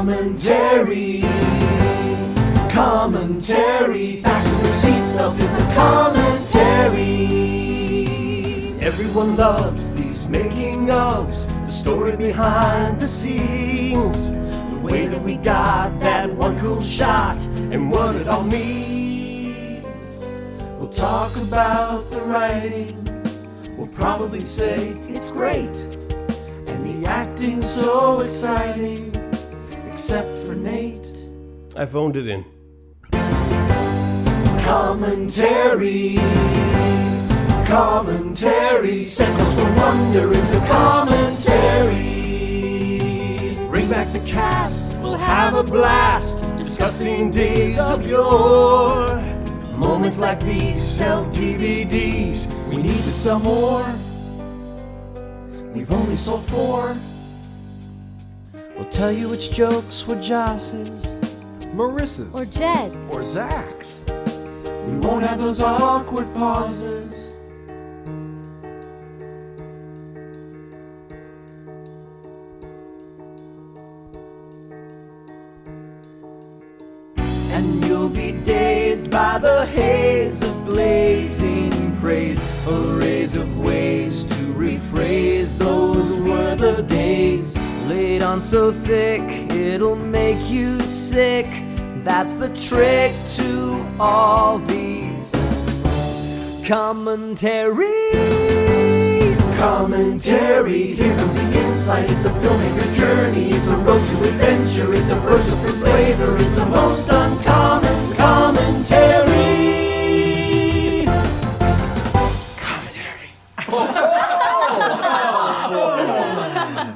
Commentary. Commentary. Fasten your seatbelts, it's a commentary. Everyone loves these making ofs, the story behind the scenes, the way that we got that one cool shot, and what it all means. We'll talk about the writing, we'll probably say it's great, and the acting's so exciting, except for Nate. I phoned it in. Commentary. Commentary. Seconds for wonder, it's a commentary. Bring back the cast, we'll have a blast, discussing days of yore. Moments like these sell DVDs, we need to sell more. We've only sold 4. We'll tell you which jokes were Joss's, Marissa's, Or Jed. or Zach's. we won't have those awkward pauses. And you'll be dazed by the haze of blazing praise, arrays of ways to rephrase those were the days. Laid on so thick, it'll make you sick. That's the trick to all these commentaries. Commentary, here comes the insight. It's a filmmaker's journey. It's a road to adventure. It's a burst of flavor. It's the most uncommon commentary. Commentary.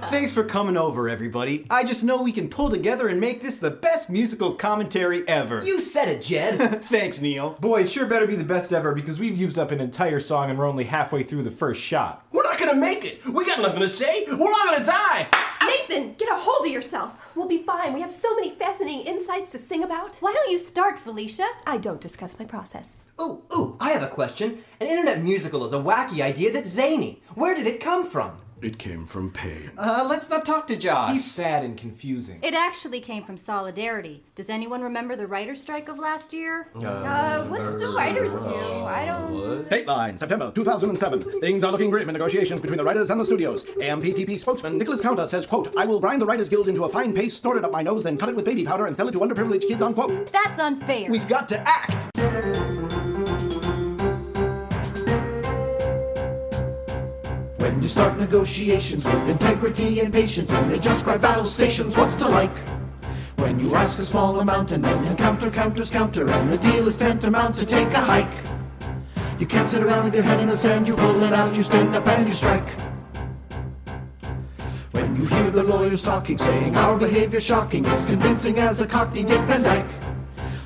Thanks for coming over, everybody. I just know we can pull together and make this the best musical commentary ever. You said it, Jed. Thanks, Neil. Boy, it sure better be the best ever because we've used up an entire song and we're only halfway through the first shot. We're not gonna make it. We got nothing to say. We're all gonna die. Nathan, get a hold of yourself. We'll be fine. We have so many fascinating insights to sing about. Why don't you start, Felicia? I don't discuss my process. Ooh, I have a question. An internet musical is a wacky idea that's zany. Where did it come from? It came from pain. Let's not talk to Josh. He's sad and confusing. It actually came from solidarity. Does anyone remember the writer's strike of last year? What's the writers do? I don't... Dateline, September 2007. Things are looking grim in negotiations between the writers and the studios. AMPTP spokesman Nicholas Counter says, quote, I will grind the Writers Guild into a fine paste, snort it up my nose, then cut it with baby powder and sell it to underprivileged kids, unquote. That's unfair. We've got to act! When you start negotiations with integrity and patience and they just cry battle stations, what's to like? When you ask a small amount and then encounter counters counter and the deal is tantamount to take a hike. You can't sit around with your head in the sand, you pull it out, you stand up and you strike. When you hear the lawyers talking, saying our behavior shocking, it's convincing as a Cockney Dick Van Dyke.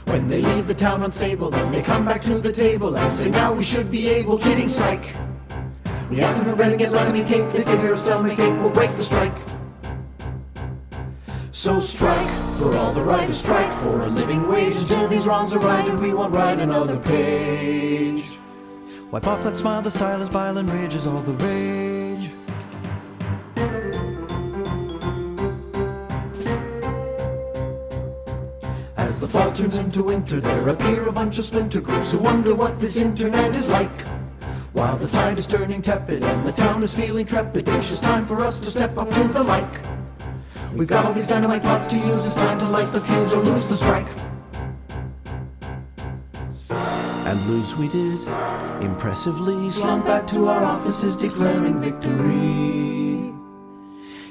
When they leave the town unstable, then they come back to the table and say now we should be able, kidding psych. We ask them to renegade, let them eat cake, they figure a stalemate cake will break the strike. So strike for all the writers, strike for a living wage until these wrongs are righted, we won't write another page. Wipe off that smile, the style is bile and ridge is all the rage. As the fall turns into winter, there appear a bunch of splinter groups who wonder what this internet is like. While the tide is turning tepid and the town is feeling trepidatious, time for us to step up to the mic. We've got all these dynamite plots to use, it's time to light the fuse or lose the strike. And lose we did, impressively, slump back to our offices declaring victory.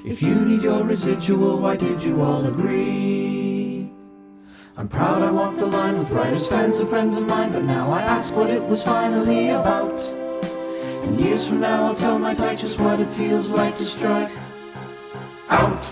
If you need your residual, why did you all agree? I'm proud I walked the line with writers, fans and friends of mine, but now I ask what it was finally about. And years from now I'll tell my type just what it feels like to strike out.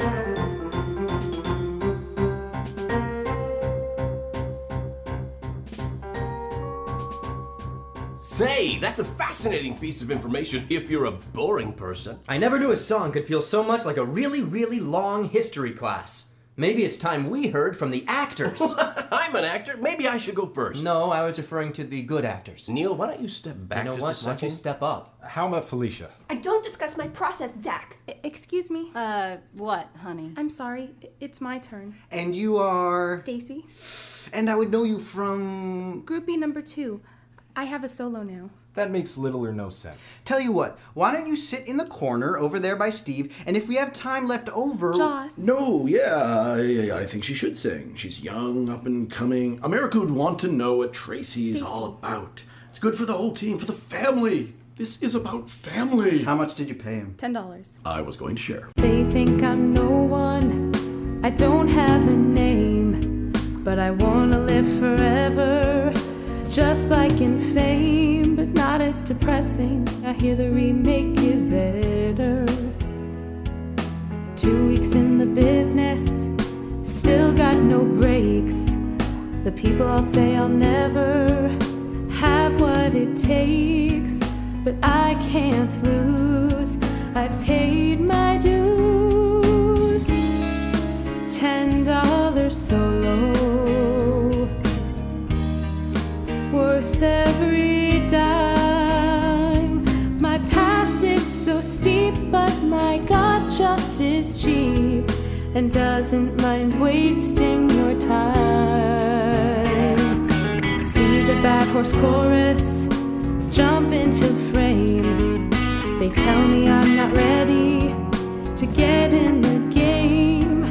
Say, that's a fascinating piece of information if you're a boring person. I never knew a song could feel so much like a really, really long history class. Maybe it's time we heard from the actors. I'm an actor. Maybe I should go first. No, I was referring to the good actors. Neil, why don't you step back You know just what? a Why don't you second? step up? How about Felicia? I don't discuss my process, Zach. Excuse me. What, honey? I'm sorry. It's my turn. And you are... Stacy. And I would know you from... Groupie number 2. I have a solo now. That makes little or no sense. Tell you what, why don't you sit in the corner over there by Steve, and if we have time left over... Joss. No, yeah, I think she should sing. She's young, up and coming. America would want to know what Tracy is all about. It's good for the whole team, for the family. This is about family. How much did you pay him? $10. I was going to share. They think I'm no one. I don't have a name, but I wanna live forever, just like in Fame, but not as depressing. I hear the remake is better. 2 weeks in the business, still got no breaks. The people all say I'll never have what it takes, but I can't lose. I've paid my dues. $10 solo, worth every dime. My past is so steep, but my God just is cheap and doesn't mind wasting your time. See the bad horse chorus jump into frame. They tell me I'm not ready to get in the game,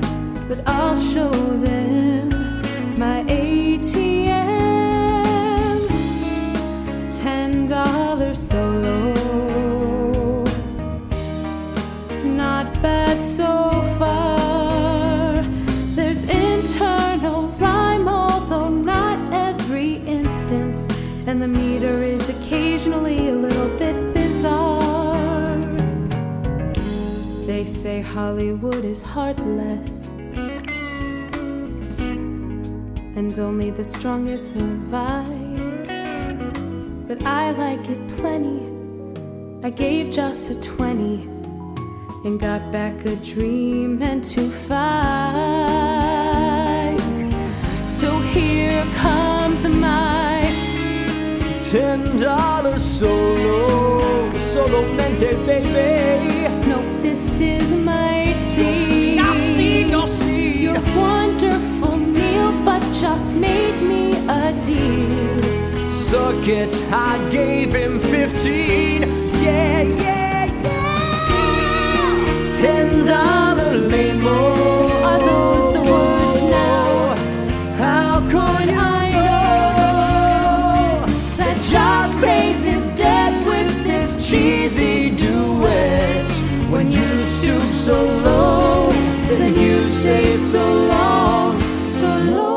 but I'll show them my ATM. $10 solo, not bad so far. There's internal rhyme, although not every instance, and the meter is occasionally a little bit bizarre. They say Hollywood is heartless, and only the strongest survive. But I like it plenty. I gave just a 20 and got back a dream and 2 5s. So here comes my $10 solo mente, baby. Nope, this is my seed. Your seed. You're wonderful, Neil, but just made me a deal. Suck it, I gave him 15. Yeah, yeah, yeah. $10 lame-o. Are those the words now? How could I know that Joss pays his debt with this cheesy duet? When you stoop so low, then you say so long, so long.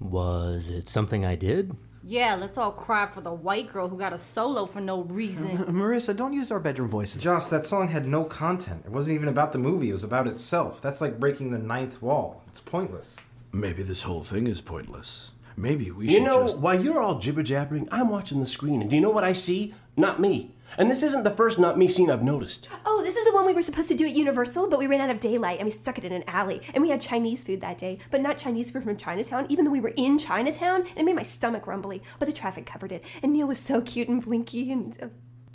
Was it something I did? Yeah, let's all cry for the white girl who got a solo for no reason. Marissa, don't use our bedroom voices. Joss, that song had no content. It wasn't even about the movie. It was about itself. That's like breaking the 9th wall. It's pointless. Maybe this whole thing is pointless. Maybe we You should know, just... while you're all jibber-jabbering, I'm watching the screen, and do you know what I see? Not me. And this isn't the first not me scene I've noticed. Oh, this is the one we were supposed to do at Universal, but we ran out of daylight and we stuck it in an alley. And we had Chinese food that day, but not Chinese food from Chinatown, even though we were in Chinatown. And it made my stomach rumbly, but the traffic covered it. And Neil was so cute and blinky, and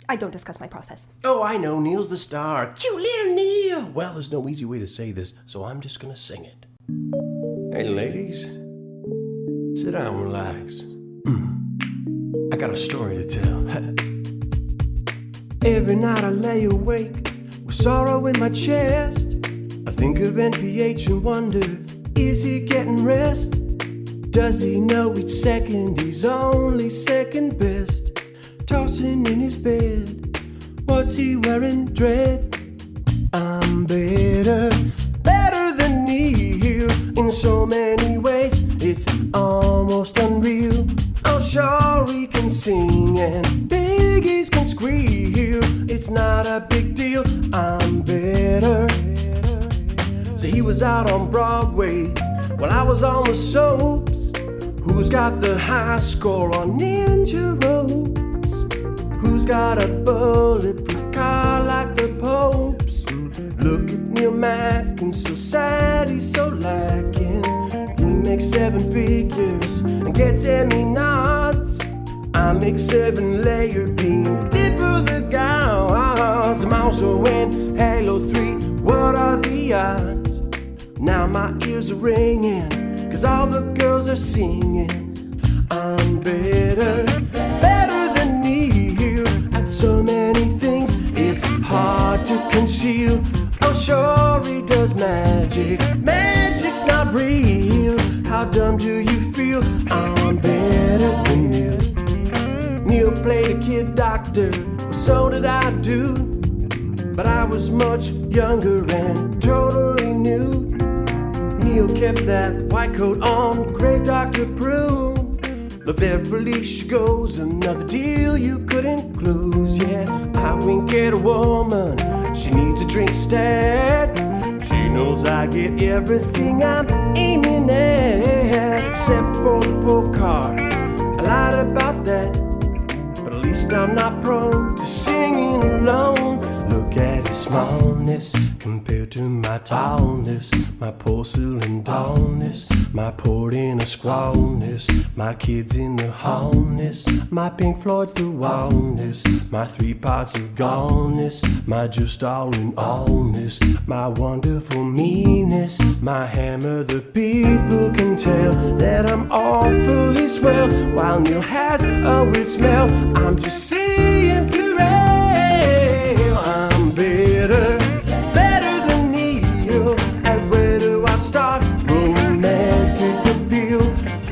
I don't discuss my process. Oh, I know, Neil's the star. Cute little Neil! Well, there's no easy way to say this, so I'm just gonna sing it. Hey, ladies. Sit down and relax. I got a story to tell. Every night I lay awake with sorrow in my chest. I think of NPH and wonder, is he getting rest? Does he know each second he's only second best? Tossing in his bed, what's he wearing? Dread. I'm better, better than Neil in so many ways. It's almost unreal. I'm sure he can sing and biggies can squeal. It's not a big deal. I'm better, was on the soaps. Who's got the high score on ninja ropes? Who's got a bulletproof car like the Popes? Look at Neil Mackin, so sad he's so lacking. He makes 7 figures and gets Emmy nods. I make 7-layer beam, dipper the gods. I'm also in Halo 3, what are the odds? Now my ears are ringing, cause all the girls are singing. I'm better, better than Neil at so many things, it's hard to conceal. Oh sure he does magic, magic's not real. How dumb do you feel? I'm better than Neil. Neil played a kid doctor, so did I do. But I was much younger and totally new. Neil kept that white coat on, great Dr. Prue. But Beverly she goes, another deal you couldn't close. Yeah, I wink at a woman, she needs a drink stat. She knows I get everything I'm aiming at, except for the poor car. I lied about that, but at least I'm not prone to singing alone. Look at his smallness compared to my tallness, my porcelain dullness, my port in a squallness, my kids in the hallness, my Pink Floyd's the wallness, my 3 parts of goneness, my just all in allness, my wonderful meanness, my hammer. The people can tell that I'm awfully swell, while Neil has a weird smell. I'm just saying puree. I'm better, better than Neil. And where do I start? Romantic appeal.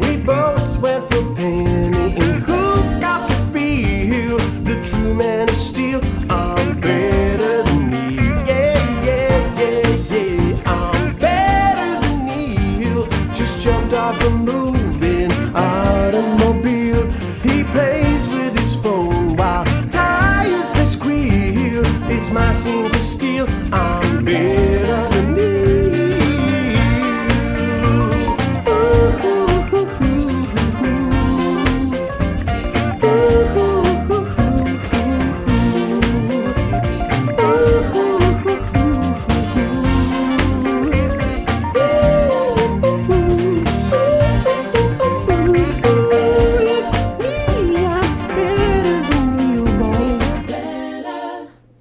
We both went for penny and who got to feel the true man of steel. I'm better than Neil. Yeah, yeah, yeah, yeah. I'm better than Neil. Just jumped off a moving automobile. He plays with his phone while tires they squeal. It's my scene to steal. I'm better than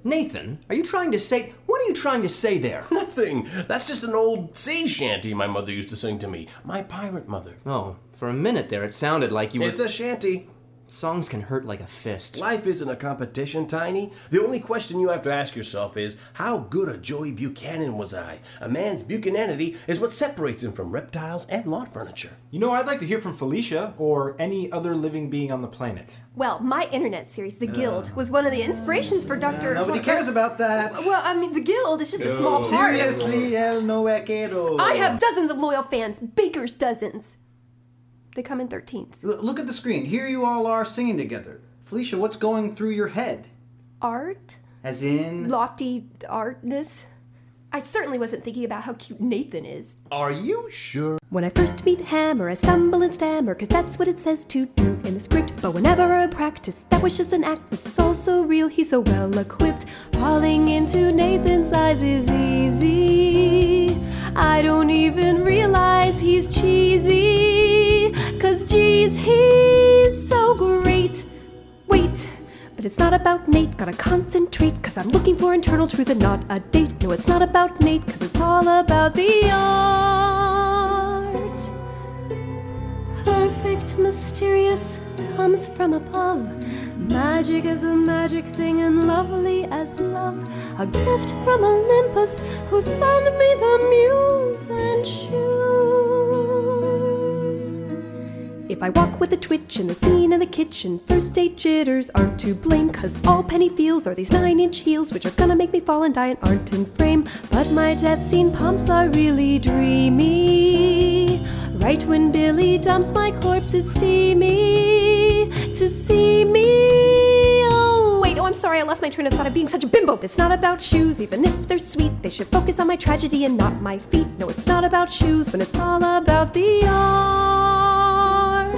Nathan, are you trying to say... What are you trying to say there? Nothing. That's just an old sea shanty my mother used to sing to me. My pirate mother. Oh, for a minute there it sounded like you were... It's a shanty. Songs can hurt like a fist. Life isn't a competition, Tiny. The only question you have to ask yourself is, how good a Joey Buchanan was I? A man's Buchananity is what separates him from reptiles and lawn furniture. You know, I'd like to hear from Felicia or any other living being on the planet. Well, my internet series, The Guild, was one of the inspirations for Dr. Nobody cares about that. Well, I mean, The Guild is just a small part. Seriously, el no quiero. I have dozens of loyal fans, baker's dozens. They come in 13s. Look at the screen. Here you all are singing together. Felicia, what's going through your head? Art? As in... Lofty artness? I certainly wasn't thinking about how cute Nathan is. Are you sure? When I first meet Hammer, I stumble and stammer, 'cause that's what it says to do in the script. But whenever I practice, that was just an act. This is all so real, he's so well equipped. Falling into Nathan's eyes is easy. I don't even realize he's cheesy, 'cause geez, he's so great. Wait, but it's not about Nate, gotta concentrate, 'cause I'm looking for internal truth and not a date. No, it's not about Nate, 'cause it's all about the art. Perfect, mysterious, comes from above. Magic is a magic thing and lovely as love. A gift from Olympus, who sent me the muse and shoes. If I walk with a twitch in the scene in the kitchen, first date jitters aren't to blame, 'cause all Penny feels are these 9-inch heels, which are gonna make me fall and die and aren't in frame. But my death scene pumps are really dreamy. Right when Billy dumps my corpse, it's steamy to see me. Oh, wait, I'm sorry, I lost my train of thought of being such a bimbo. quote, it's not about shoes, even if they're sweet. They should focus on my tragedy and not my feet. No, it's not about shoes when it's all about the art.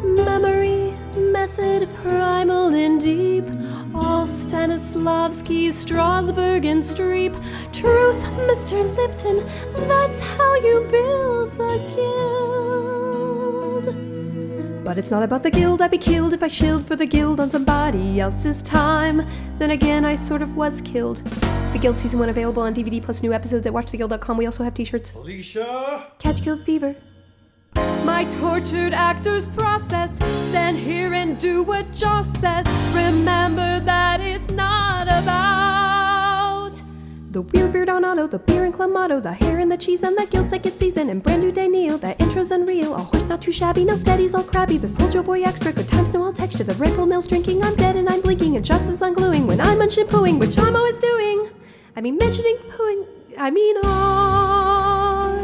Memory, method, primal and deep. All Stanislavski, Strasbourg and Streep. Truth, Mr. Lipton, that's how you build the guild. But it's not about the guild. I'd be killed if I shilled for the guild on somebody else's time. Then again, I sort of was killed. The Guild Season 1 available on DVD plus new episodes at watchtheguild.com. We also have t-shirts. Alicia! Catch Guild Fever. My tortured actor's process. Stand here and do what Joss says. Remember that it's not about the weird beard on auto, the beer and clamato, the hair and the cheese, and the guild second season, and brand new day Neil. That intro's unreal. A horse not too shabby, no steadies all crabby. The Soldier Boy extra, good times no all texture. The red bull nails drinking, I'm dead and I'm blinking, and Joss is ungluing when I'm munching pooing, which I'm always doing. I mean mentioning pooing, I mean art.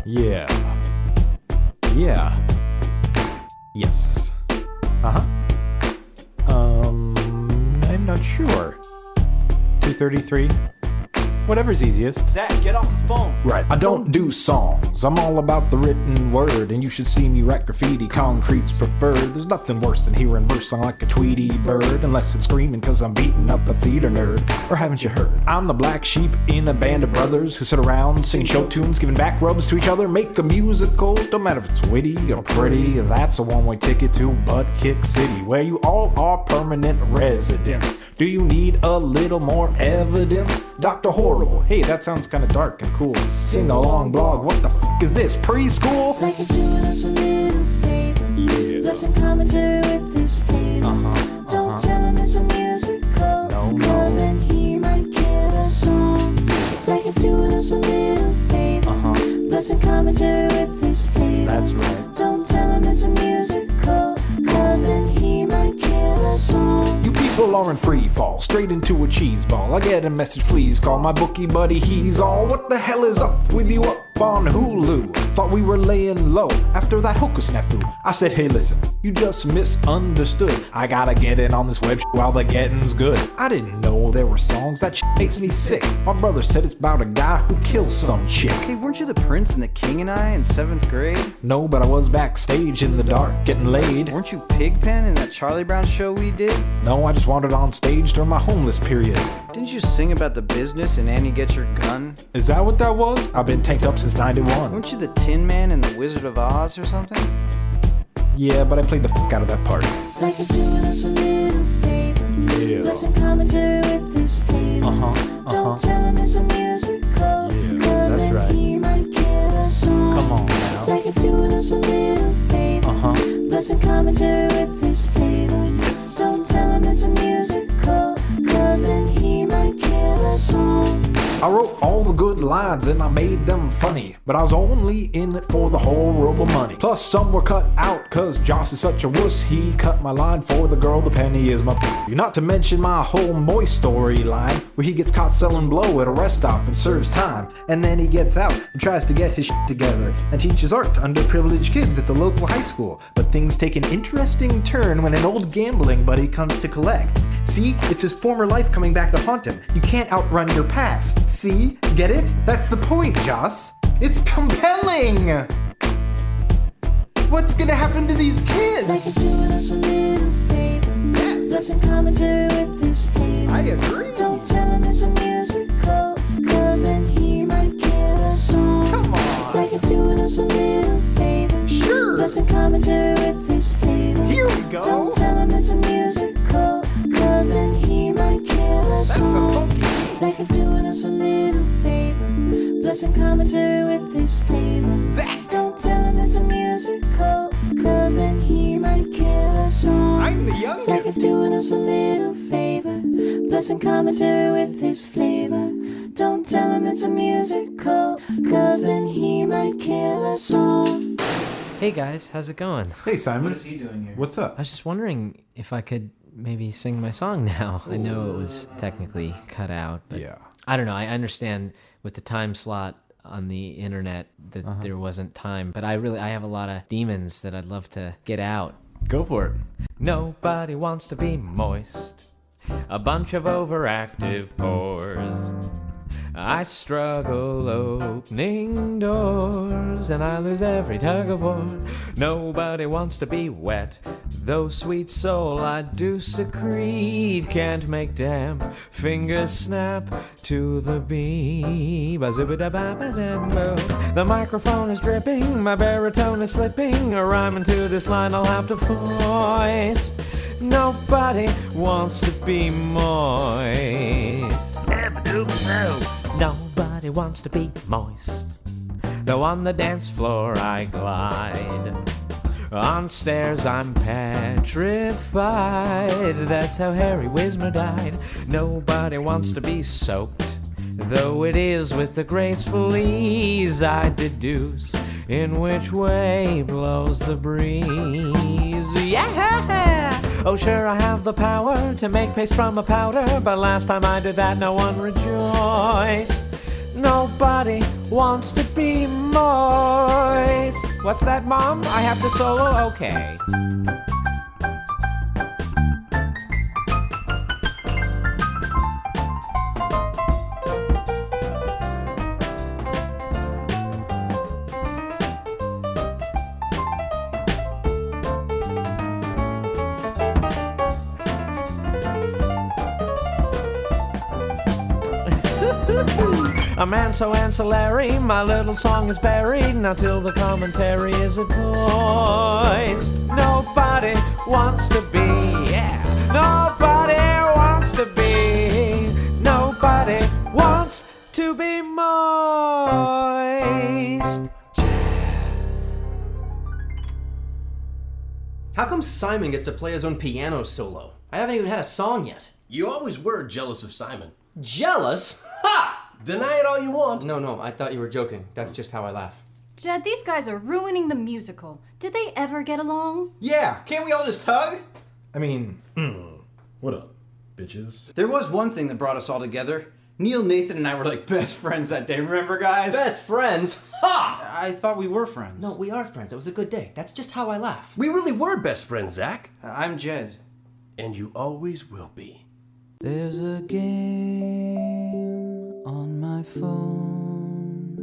Yeah. Yes. I'm not sure. 233? Whatever's easiest. Zach, get off the phone. Right. I don't do songs. I'm all about the written word, and you should see me write graffiti. Concrete's preferred. There's nothing worse than hearing verse song like a Tweety bird, unless it's screaming cause I'm beating up a theater nerd. Or haven't you heard? I'm the black sheep in a band of brothers who sit around singing show tunes, giving back rubs to each other, make a musical. Don't matter if it's witty or pretty, that's a one-way ticket to Butt Kick City, where you all are permanent residents. Do you need a little more evidence? Dr. Horrible, hey, that sounds kinda dark and cool. Sing along blog, what the f*** is this, preschool? Like it's doing us a little favor. Yeah. Lesson commentary with this flavor. Don't tell him it's a musical. No. Cause then he might get us all. It's like it's doing us a little favor. Lesson commentary with this flavor. That's right. Don't tell him it's a musical. Cause then he might get us all. You people are in free fall, straight into a cheese ball. I get a message, please call my bookie buddy, he's all. What the hell is up with you up on Hulu? Thought we were laying low after that hooker snafu. I said, hey listen, you just misunderstood. I gotta get in on this web while the getting's good. I didn't know there were songs, that makes me sick. My brother said it's about a guy who kills some chick. Hey, weren't you the Prince and the King and I in 7th grade? No, but I was backstage in the dark getting laid. Weren't you Pigpen in that Charlie Brown show we did? No, I just wandered on stage during my homeless period. Didn't you sing about the business in Annie Get Your Gun? Is that what that was? I've been tanked up since 91. Weren't you the Tin Man in the Wizard of Oz or something? Yeah, but I played the f*** out of that part. It's like it's doing us a little favor. Yeah. Lesson commentary with this flavor. Don't tell him it's a musical. Yeah, cause that's then right. he might get us all. Come on now. It's like it's doing us a little favor. Lesson commentary with this flavor. Yes. Don't tell him it's a musical. Cause then he might get us all. I wrote all the good lines and I made them funny, but I was only in it for the horrible money. Plus some were cut out cause Joss is such a wuss. He cut my line for the girl, the penny is my p***. Not to mention my whole moist storyline, where he gets caught selling blow at a rest stop and serves time. And then he gets out and tries to get his shit together and teaches art to underprivileged kids at the local high school. But things take an interesting turn when an old gambling buddy comes to collect. See, it's his former life coming back to haunt him. You can't outrun your past. See? Get it? That's the point, Joss. It's compelling! What's gonna happen to these kids? Like it's doing us a little favor. Yes. Lesson commentary with this flavor. I agree. Don't tell him it's a musical. Cause then he might get us all. Come on. It's like it's doing us a little favor. Sure. Lesson doing us a little favor. Blessing commentary with his flavor. Don't tell him it's a musical, cause then he might kill us all. I'm the youngest. Zach is doing us a little favor. Blessing commentary with his flavor. Don't tell him it's a musical, cause then he might kill us all. Hey guys, how's it going? Hey Simon. What is he doing here? What's up? I was just wondering if I could maybe sing my song now. I know it was technically cut out, but Yeah. I don't know. I understand with the time slot on the internet that there wasn't time, but I have a lot of demons that I'd love to get out. Go for it. Nobody wants to be moist, a bunch of overactive pores. I struggle opening doors, and I lose every tug of war. Nobody wants to be wet, though sweet soul I do secrete. Can't make damp fingers snap to the beat. The microphone is dripping, my baritone is slipping. A rhyme into this line I'll have to foist. Nobody wants to be moist. Nobody wants to be moist, though on the dance floor I glide. On stairs I'm petrified, that's how Harry Wismer died. Nobody wants to be soaked, though it is with a graceful ease I deduce in which way blows the breeze. Yeah! Oh sure, I have the power to make paste from a powder, but last time I did that no one rejoiced. Nobody wants to be moist. What's that, Mom? I have to solo? Okay. A man so ancillary, my little song is buried, now till the commentary is at voiced. Nobody wants to be, yeah. Nobody wants to be. Nobody wants to be moist. How come Simon gets to play his own piano solo? I haven't even had a song yet. You always were jealous of Simon. Jealous? Ha! Deny it all you want. No, I thought you were joking. That's just how I laugh. Jed, these guys are ruining the musical. Did they ever get along? Yeah, can't we all just hug? I mean, what up, bitches? There was one thing that brought us all together. Neil, Nathan, and I were like best friends that day, remember guys? Best friends? Ha! I thought we were friends. No, we are friends. It was a good day. That's just how I laugh. We really were best friends, Zach. I'm Jed. And you always will be. There's a game on my phone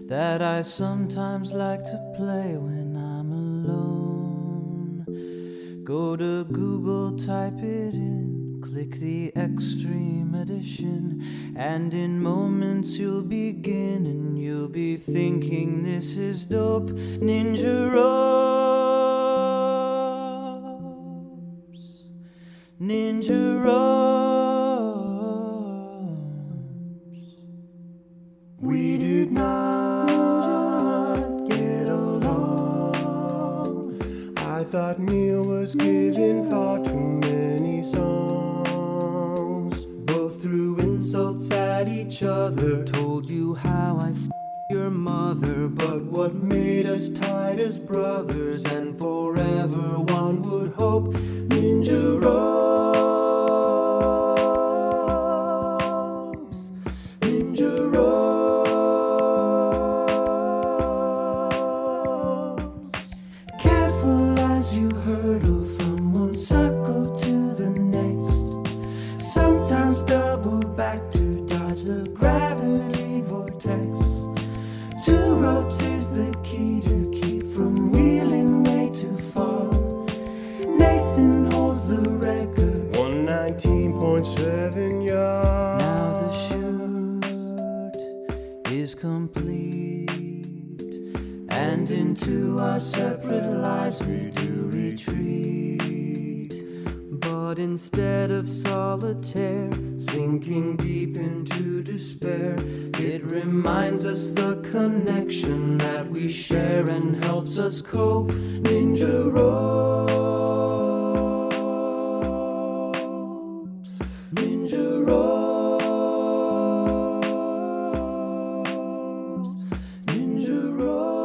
that I sometimes like to play when I'm alone. Go to Google, type it in, click the Extreme Edition, and in moments you'll begin and you'll be thinking this is dope. Ninja ropes, ninja ropes. We did not get along. I thought Neil was giving far too many songs. Both threw insults at each other, told you how I your mother, but what made us tight as brothers and forever one would hope. Ninja ropes, ninja ropes. Careful as you hurdle from one circle to the next. Sometimes double back to dodge the gravity vortex. Two ropes is the key to keep from wheeling way too far. Nathan holds the record, 119.7 yards. now the shoot is complete, and into our separate lives we do retreat. But instead of solitaire, sinking deep into despair, reminds us the connection that we share and helps us cope. Ninja ropes, ninja ropes, ninja ropes.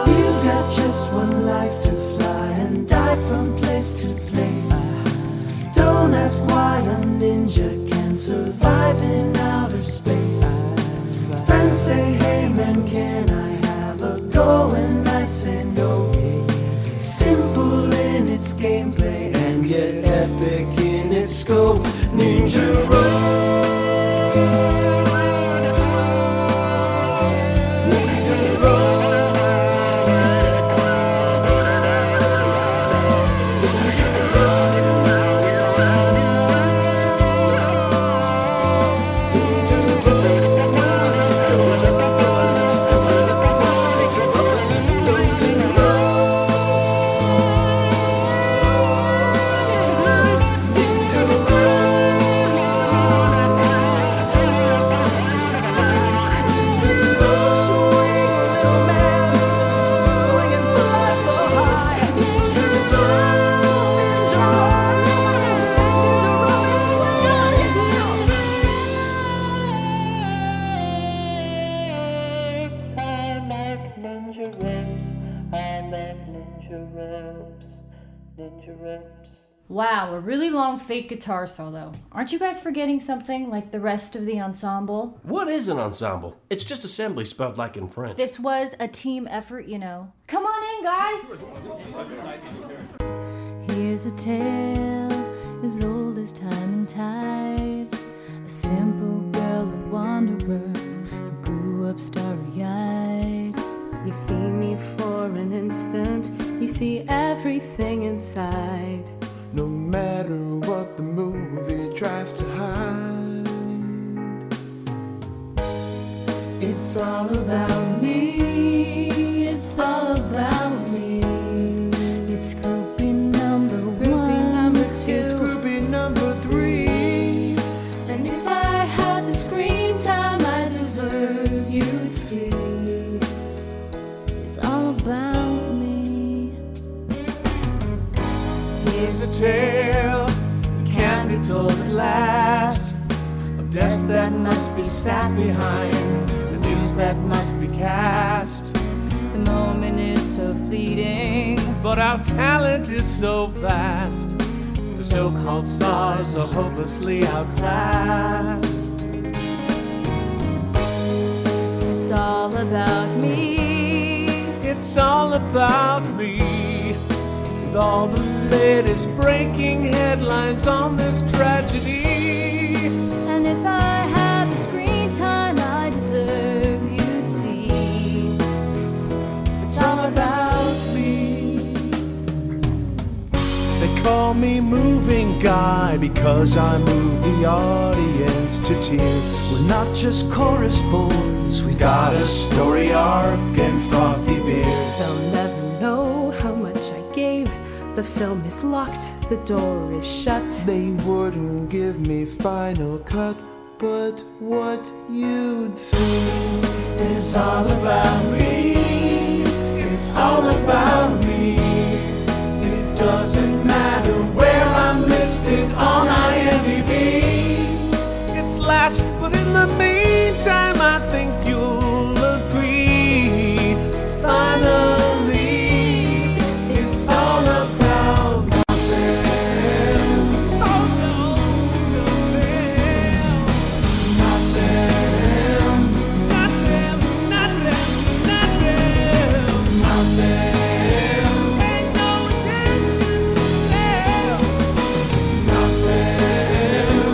We've got just one life to fly and dive from place to place. Don't ask why a ninja can survive in outer space. Friends say, hey man, can I have a go? And I say no. Simple in its gameplay and yet epic in its scope. Ninja ropes. Wow, a really long fake guitar solo. Aren't you guys forgetting something, like the rest of the ensemble? What is an ensemble? It's just assembly spelled like in French. This was a team effort, you know. Come on in, guys! Here's a tale as old as time and tide. A simple girl, a wanderer, who grew up starry-eyed. You see me for an instant, you see everything inside. No matter what the movie tries to hide, it's all about me, it's all about me. It's groupie number one, It's groupie number 3. and if I had the screen time I deserve, you'd see. It's all about me. Here's a tale that can't be told at last, of deaths that must be sat behind, the news that must be cast. The moment is so fleeting, But our talent is so vast. The so-called stars are hopelessly outclassed. it's all about me. It's all about me. With all the latest breaking headlines on this tragedy. And if I had the screen time I deserve, you'd see. It's all about me. They call me moving guy because I move the audience to tears. We're not just chorus boys, we got a story arc and frothy beers. They'll never know how much I gave. The film is locked, the door is shut. They wouldn't give me final cut, but what you'd see is all about me. It's all about me. It doesn't matter where I'm listed on IMDb. It's last, but in the meantime, I think you'll agree. Finally, it's all about nothing. Oh no, Nothing. nothing, nothing, nothing. Ain't no intention to tell.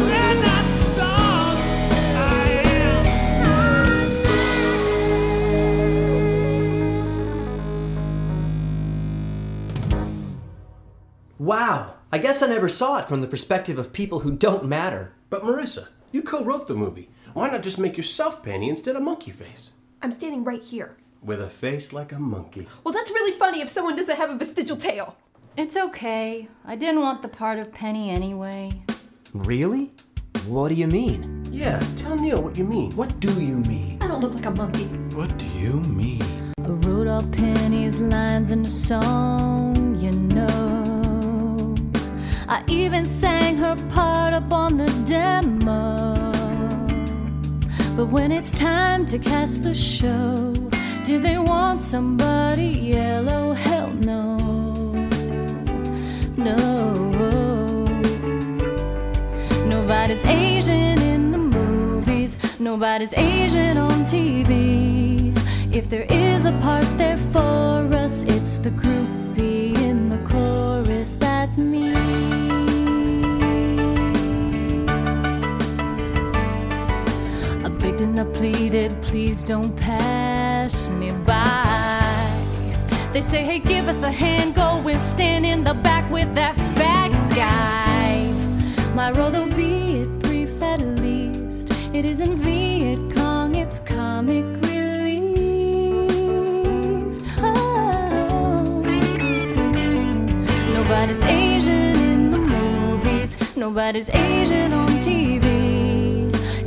They're not the song I am. Wow, I guess I never saw it from the perspective of people who don't matter. But Marissa, you co-wrote the movie. Why not just make yourself Penny instead of Monkey Face? I'm standing right here. With a face like a monkey. Well, that's really really funny if someone doesn't have a vestigial tail. It's okay. I didn't want the part of Penny anyway. Really? What do you mean? Yeah, tell Neil what you mean. What do you mean? I don't look like a monkey. What do you mean? I wrote all Penny's lines in a song, you know. I even sang her part up on the demo. But when it's time to cast the show, do they want somebody yellow? Hell no. No. Nobody's Asian in the movies. Nobody's Asian on TV. If there is a part there for us, it's the groupie in the chorus. That's me. I begged and I pleaded, please don't pass me by. They say, hey, give us a hand, go and stand in the back with that fat guy. My role, though, be it brief at least, it isn't Viet Cong, it's comic relief. Oh. Nobody's Asian in the movies, nobody's Asian on TV.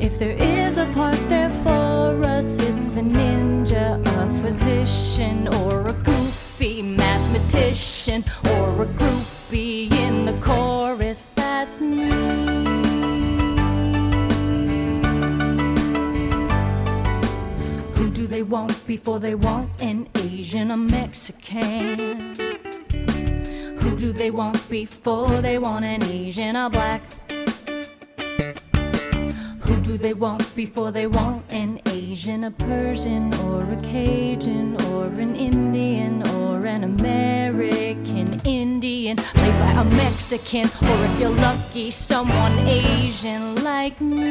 If there is a part there for us, it's a ninja, a physician, or a goofy mathematician, or a groupie in the chorus. That's me. Who do they want before they want an Asian, a Mexican? Who do they want before they want an Asian, a black? Who do they want before they want an Asian, a Persian, or a Cajun, or an Indian, or an American Indian, played by a Mexican, or if you're lucky, someone Asian like me?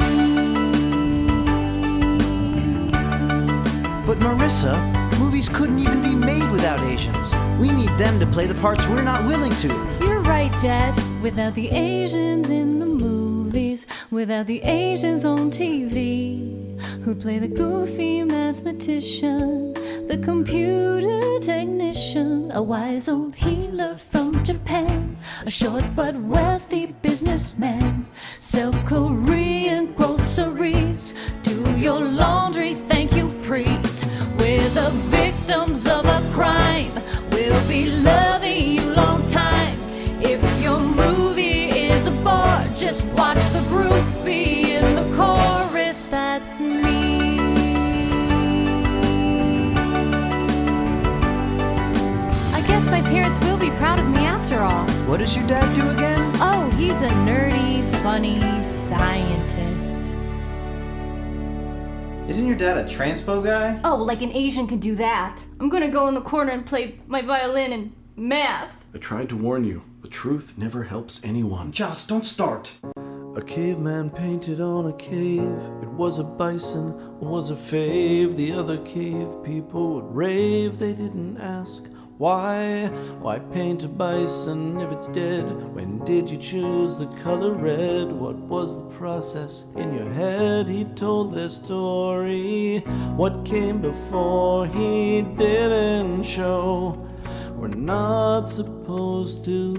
But Marissa, movies couldn't even be made without Asians. We need them to play the parts we're not willing to. You're right, Dad. Without the Asians in the movies, without the Asians on TV, who'd play the goofy mathematician, the computer technician, a wise old healer from Japan, a short but wealthy businessman, sell Korean groceries, do your laundry, thank you, priest. We're the victims of a crime, we'll be loving you long time. If your movie is a bore, just watch the groupie in the chorus. That's me. I guess my parents will be proud of me after all. What does your dad do again? Oh, he's a nerdy, funny scientist. Isn't your dad a transpo guy? Oh, like an Asian could do that. I'm gonna go in the corner and play my violin and math. I tried to warn you. The truth never helps anyone. Joss, don't start. A caveman painted on a cave. It was a bison, was a fave. The other cave people would rave. They didn't ask why. Why paint a bison if it's dead? When did you choose the color red? What was the process in your head? He told their story. What came before he didn't show. We're not supposed to.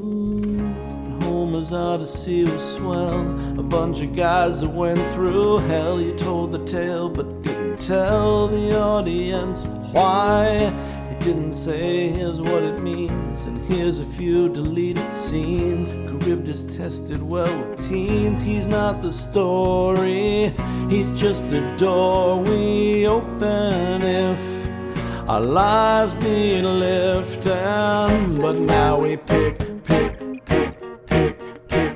Homer's Odyssey was swell. A bunch of guys that went through hell. You told the tale but didn't tell the audience why. You didn't say here's what it means, and here's a few deleted scenes. Charybdis tested well with teens. He's not the story, he's just a door we open if our lives need lifting. But now we pick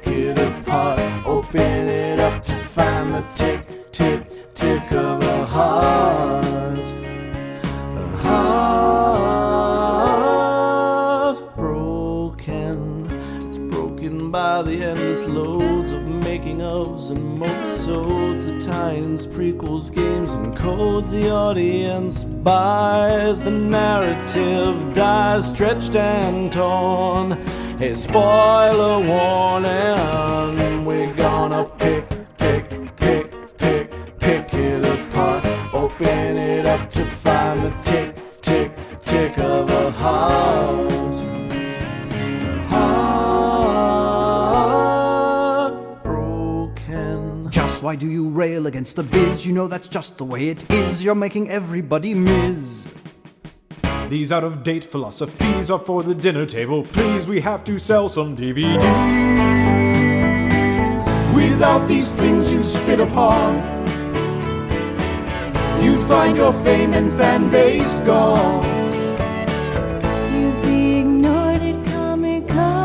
it apart, open it up to find the tick of a heart. A heart broken. It's broken by the endless loads of making ofs and mobisodes, the tie-ins, prequels, games, and codes. The audience buys, the narrative dies, stretched and torn. Hey, spoiler warning, we're gonna pick it apart, open it up to find the tick of a heart. Why do you rail against the biz? You know that's just the way it is. You're making everybody miss. These out-of-date philosophies are for the dinner table. Please, we have to sell some DVDs. Without these things you spit upon, you'd find your fame and fan base gone. You'd be ignored at Comic-Con.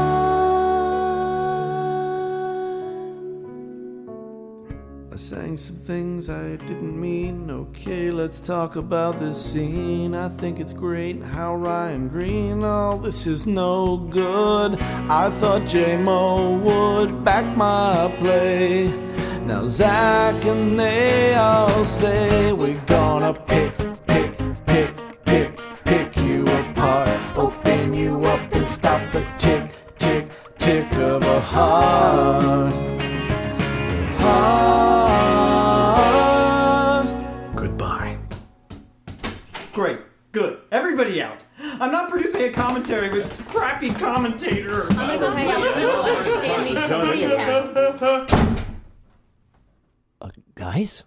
I sang some things I didn't mean. Okay, let's talk about this scene. I think it's great how Ryan Green, all this is no good. I thought J-Mo would back my play. Now Zach and they all say we're gonna pick you apart, open you up and stop the tick, tick, tick of a heart. Goodbye. Great. Good. Everybody out. I'm not producing a commentary with crappy commentators. I'm gonna go hang out with Stanley. Guys?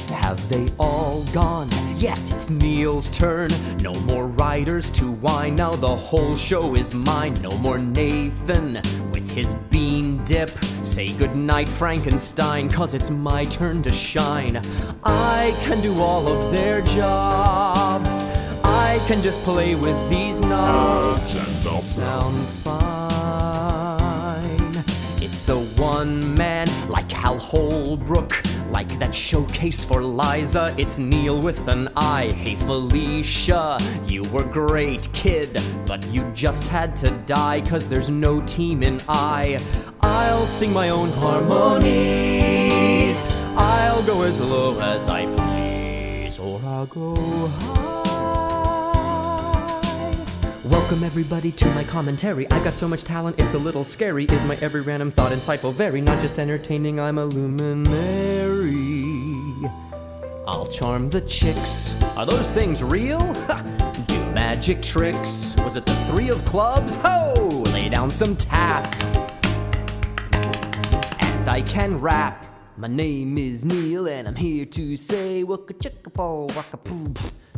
Have they all gone? Yes, it's Neil's turn. No more writers to whine. Now the whole show is mine. No more Nathan with his bean dip. Say goodnight, Frankenstein, 'cause it's my turn to shine. I can do all of their jobs. I can just play with these knobs and they'll sound fine. It's a one-man like Hal Holbrook, like that showcase for Liza. It's Neil with an I. Hey Felicia, you were great, kid, but you just had to die, 'cause there's no team in I. I'll sing my own harmonies. I'll go as low as I please, or I'll go high. Welcome everybody to my commentary. I've got so much talent, it's a little scary. Is my every random thought insightful? Very, not just entertaining, I'm a luminary. I'll charm the chicks. Are those things real? Ha! Do magic tricks. Was it the three of clubs? Ho! Lay down some tap. And I can rap. My name is Neil and I'm here to say waka chicka po waka poo.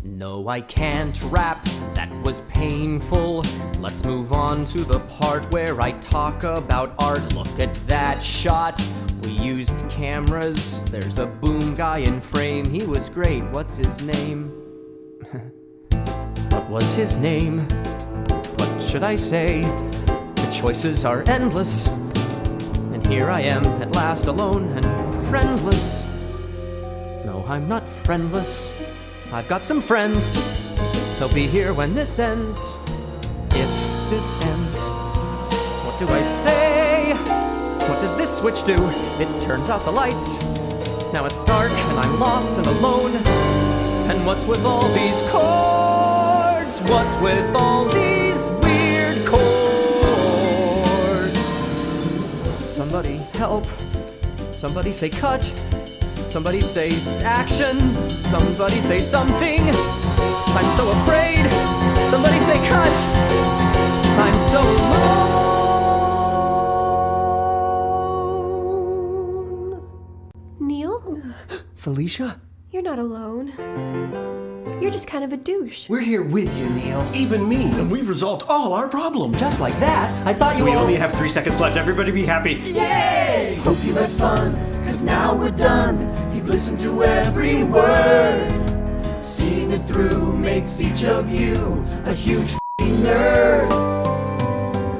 No, I can't rap. That was painful. Let's move on to the part where I talk about art. Look at that shot. We used cameras. There's a boom guy in frame. He was great. What's his name? What was his name? What should I say? The choices are endless. And here I am at last alone and friendless. No, I'm not friendless. I've got some friends. They'll be here when this ends. If this ends. What do I say? What does this switch do? It turns out the lights. Now it's dark and I'm lost and alone. And what's with all these chords? What's with all these weird chords? Somebody help. Somebody say cut. Somebody say action. Somebody say something. I'm so afraid. Somebody say cut. I'm so alone. Neil? Felicia? You're not alone. You're just kind of a douche. We're here with you, Neil. Even me, and we've resolved all our problems. Just like that? I thought you We all... only have 3 seconds left. Everybody be happy. Yay! Hope you had fun, 'cause now we're done. You've listened to every word. Seeing it through makes each of you a huge f***ing nerd.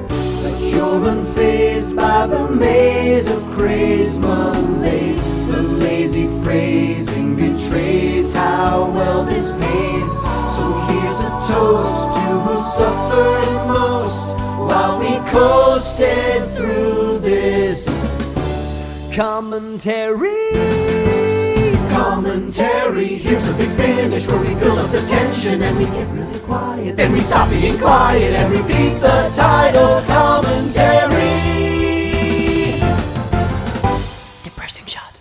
But you're unfazed by the maze of craze, malaise. The lazy phrasing betrays how well this pays. So here's a toast to who suffered most while we coasted through this commentary. Here's a big finish where we build up the tension and we get really quiet. Then we stop being quiet and repeat the title commentary. Depressing shot.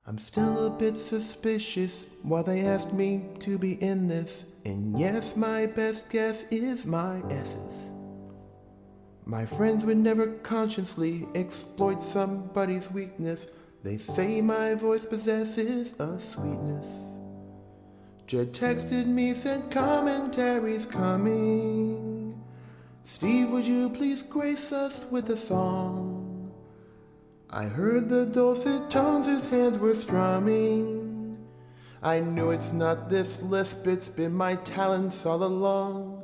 I'm still a bit suspicious why they asked me to be in this. And yes, my best guess is my S's. My friends would never consciously exploit somebody's weakness. They say my voice possesses a sweetness. Jed texted me, said commentaries coming. Steve, would you please grace us with a song? I heard the dulcet tones his hands were strumming. I knew it's not this lisp, it's been my talents all along.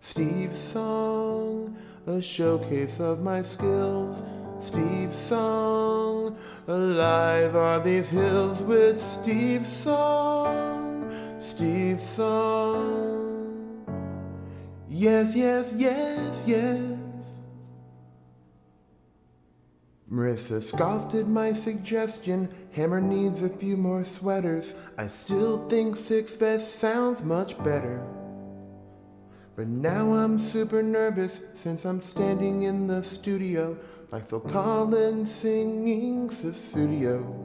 Steve's song, a showcase of my skills. Steve's song, alive are these hills with Steve's song. Steve's song. Yes, yes, yes, yes. Marissa scoffed at my suggestion. Hammer needs a few more sweaters. I still think Six Best sounds much better. But now I'm super nervous since I'm standing in the studio like Phil Collins singing Sussudio.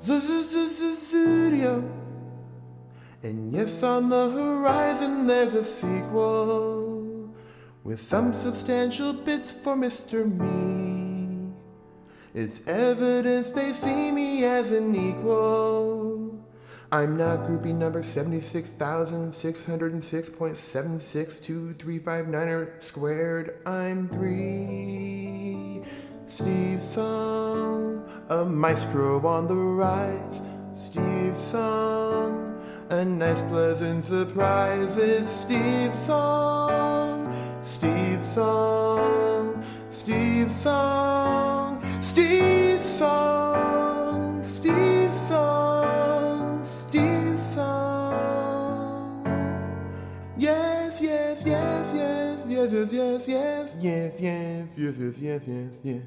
Sussudio. And yes, on the horizon there's a sequel with some substantial bits for Mr. Me. It's evidence they see me as an equal. I'm not groupie number 76,606.762359 squared. I'm 3. Steve's song, a maestro on the rise. Steve's song, a nice pleasant surprise. It's Steve's song, Steve's song, Steve's song, Steve's song, Steve's song, Steve's song. Yes, yes, yes, yes, yes, yes, yes, yes, yes, yes, yes, yes, yes, yes.